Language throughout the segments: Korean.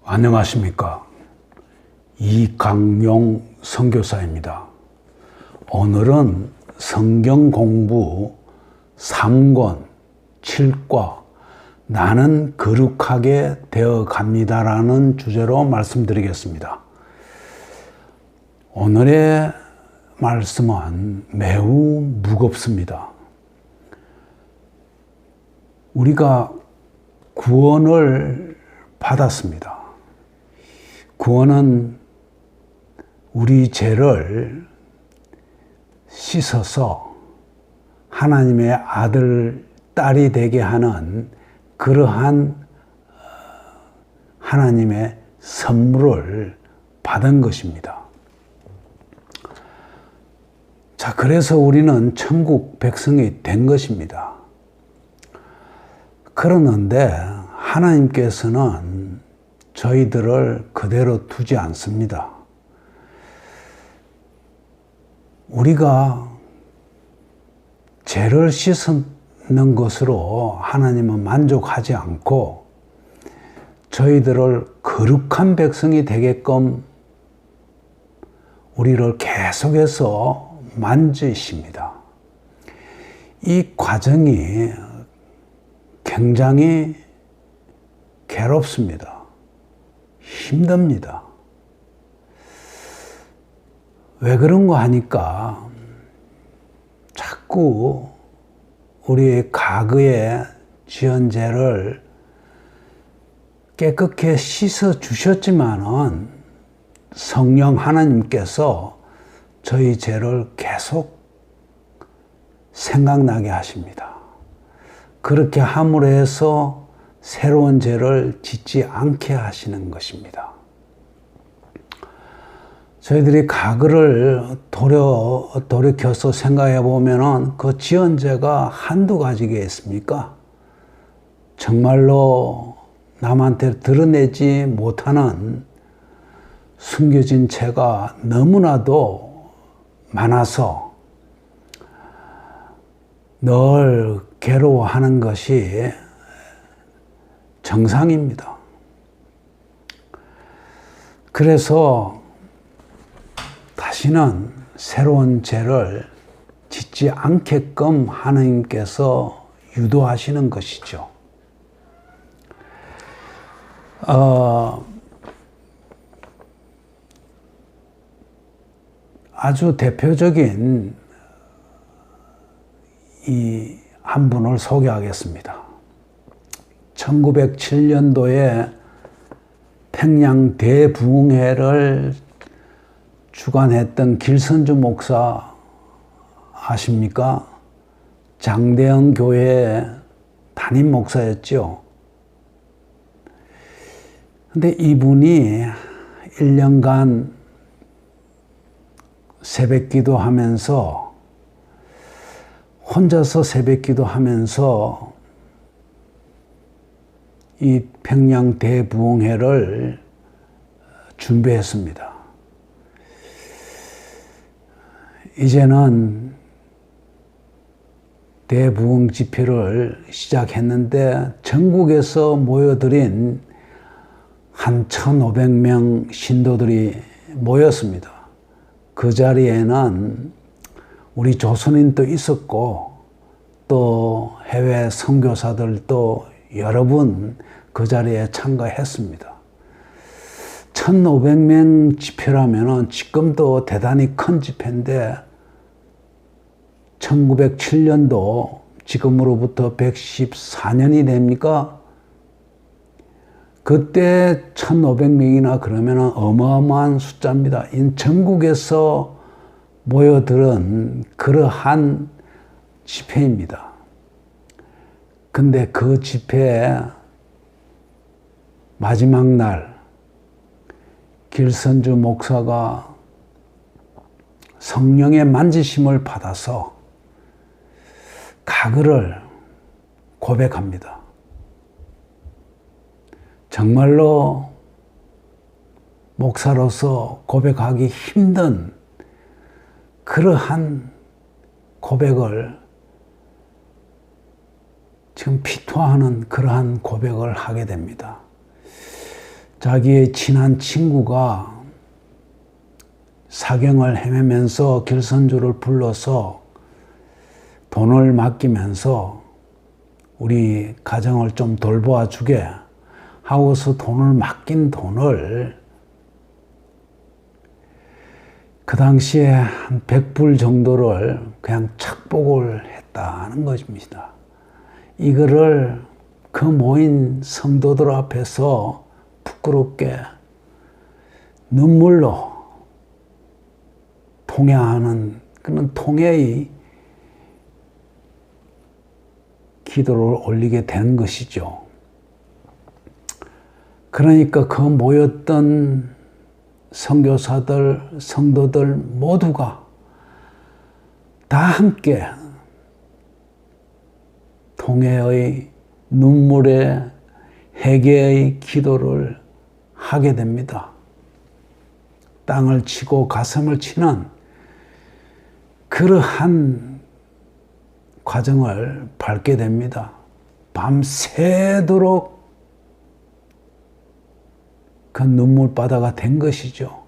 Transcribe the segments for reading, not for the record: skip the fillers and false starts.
안녕하십니까. 이강용 선교사입니다. 오늘은 성경 공부 3권 7과 나는 거룩하게 되어 갑니다라는 주제로 말씀드리겠습니다. 오늘의 말씀은 매우 무겁습니다. 우리가 구원을 받았습니다. 구원은 우리 죄를 씻어서 하나님의 아들, 딸이 되게 하는 그러한 하나님의 선물을 받은 것입니다. 자, 그래서 우리는 천국 백성이 된 것입니다. 그러는데 하나님께서는 저희들을 그대로 두지 않습니다. 우리가 죄를 씻는 것으로 하나님은 만족하지 않고 저희들을 거룩한 백성이 되게끔 우리를 계속해서 만지십니다. 이 과정이 굉장히 괴롭습니다. 힘듭니다. 왜 그런가 하니까 자꾸 우리의 과거의 지은 죄를 깨끗게 씻어 주셨지만은 성령 하나님께서 저희 죄를 계속 생각나게 하십니다. 그렇게 함으로 해서 새로운 죄를 짓지 않게 하시는 것입니다. 저희들이 과거를 돌이켜서 생각해 보면은 그 지은 죄가 한두 가지겠습니까? 정말로 남한테 드러내지 못하는 숨겨진 죄가 너무나도 많아서 늘 괴로워하는 것이 정상입니다. 그래서 다시는 새로운 죄를 짓지 않게끔 하나님께서 유도하시는 것이죠. 아주 대표적인 이 한 분을 소개하겠습니다. 1907년도에 평양 대부흥회를 주관했던 길선주 목사 아십니까? 장대영 교회 담임 목사였죠. 근데 이분이 1년간 새벽 기도하면서 혼자서 새벽 기도하면서 이 평양 대부흥회를 준비했습니다. 이제는 대부흥 집회를 시작했는데 전국에서 모여들인 한 1,500명 신도들이 모였습니다. 그 자리에는 우리 조선인도 있었고 또 해외 선교사들도 여러 분 그 자리에 참가했습니다. 1,500명 집회라면 지금도 대단히 큰 집회인데 1907년도 지금으로부터 114년이 됩니까? 그때 1,500명이나 그러면 어마어마한 숫자입니다. 전국에서 모여들은 그러한 집회입니다. 근데 그 집회의 마지막 날 길선주 목사가 성령의 만지심을 받아서 과거를 고백합니다. 정말로 목사로서 고백하기 힘든 그러한 고백을 지금 피토하는 그러한 고백을 하게 됩니다. 자기의 친한 친구가 사경을 헤매면서 길선주를 불러서 돈을 맡기면서 우리 가정을 좀 돌보아 주게 하고서 돈을 맡긴 돈을 그 당시에 한 100불 정도를 그냥 착복을 했다는 것입니다. 이거를 그 모인 성도들 앞에서 부끄럽게 눈물로 통회하는 그런 통회의 기도를 올리게 된 것이죠. 그러니까 그 모였던 선교사들, 성도들 모두가 다 함께 통회의 눈물의 회개의 기도를 하게 됩니다. 땅을 치고 가슴을 치는 그러한 과정을 밟게 됩니다. 밤새도록 그 눈물바다가 된 것이죠.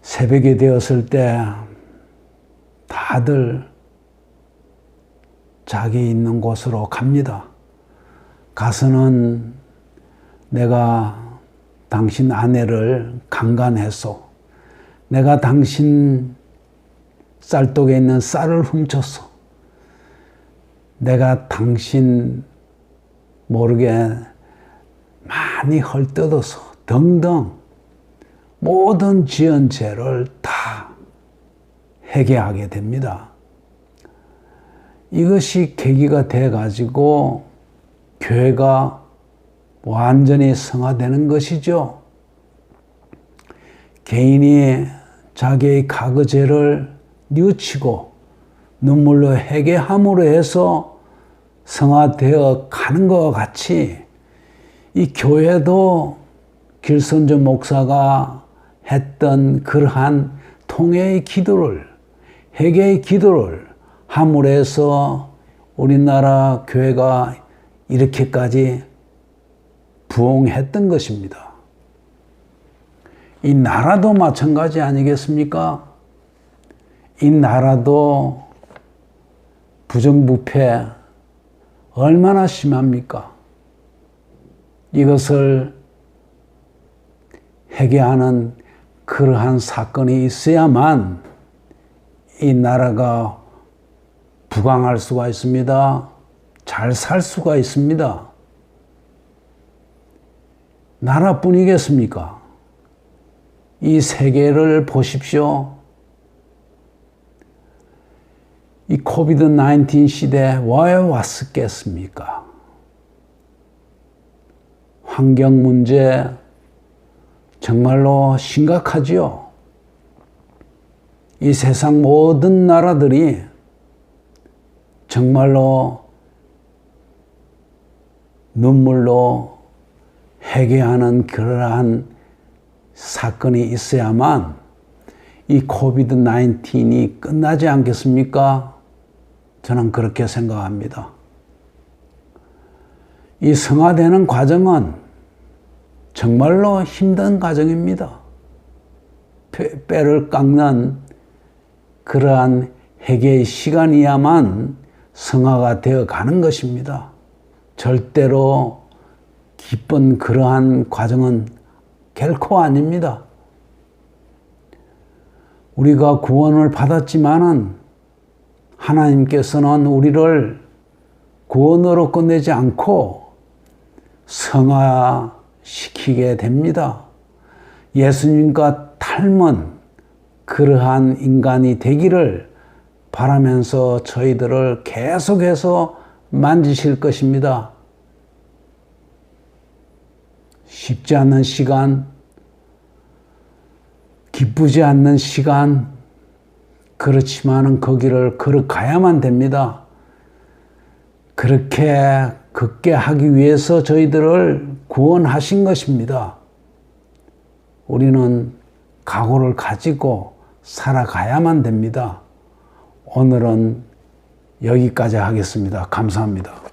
새벽이 되었을 때 다들 자기 있는 곳으로 갑니다. 가서는 내가 당신 아내를 강간해서, 내가 당신 쌀독에 있는 쌀을 훔쳤어, 내가 당신 모르게 많이 헐뜯어서 등등 모든 지은 죄를 다 회개하게 됩니다. 이것이 계기가 돼가지고 교회가 완전히 성화되는 것이죠. 개인이 자기의 과거 죄를 뉘우치고 눈물로 회개함으로 해서 성화되어 가는 것과 같이 이 교회도 길선주 목사가 했던 그러한 통회의 기도를, 회개의 기도를 함으로 해서 우리나라 교회가 이렇게까지 부흥했던 것입니다. 이 나라도 마찬가지 아니겠습니까? 이 나라도 부정부패 얼마나 심합니까? 이것을 회개하는 그러한 사건이 있어야만 이 나라가 부강할 수가 있습니다. 잘 살 수가 있습니다. 나라뿐이겠습니까? 이 세계를 보십시오. 이 코비드-19 시대에 왜 왔었겠습니까? 환경 문제 정말로 심각하지요. 이 세상 모든 나라들이 정말로 눈물로 회개하는 그러한 사건이 있어야만 이 코비드-19이 끝나지 않겠습니까? 저는 그렇게 생각합니다. 이 성화되는 과정은 정말로 힘든 과정입니다. 뼈를 깎는 그러한 회개의 시간이야만 성화가 되어 가는 것입니다. 절대로 기쁜 그러한 과정은 결코 아닙니다. 우리가 구원을 받았지만은 하나님께서는 우리를 구원으로 끝내지 않고 성화시키게 됩니다. 예수님과 닮은 그러한 인간이 되기를 바라면서 저희들을 계속해서 만지실 것입니다. 쉽지 않는 시간, 기쁘지 않는 시간, 그렇지만은 거기를 걸어가야만 됩니다. 그렇게 걷게 하기 위해서 저희들을 구원하신 것입니다. 우리는 각오를 가지고 살아가야만 됩니다. 오늘은 여기까지 하겠습니다. 감사합니다.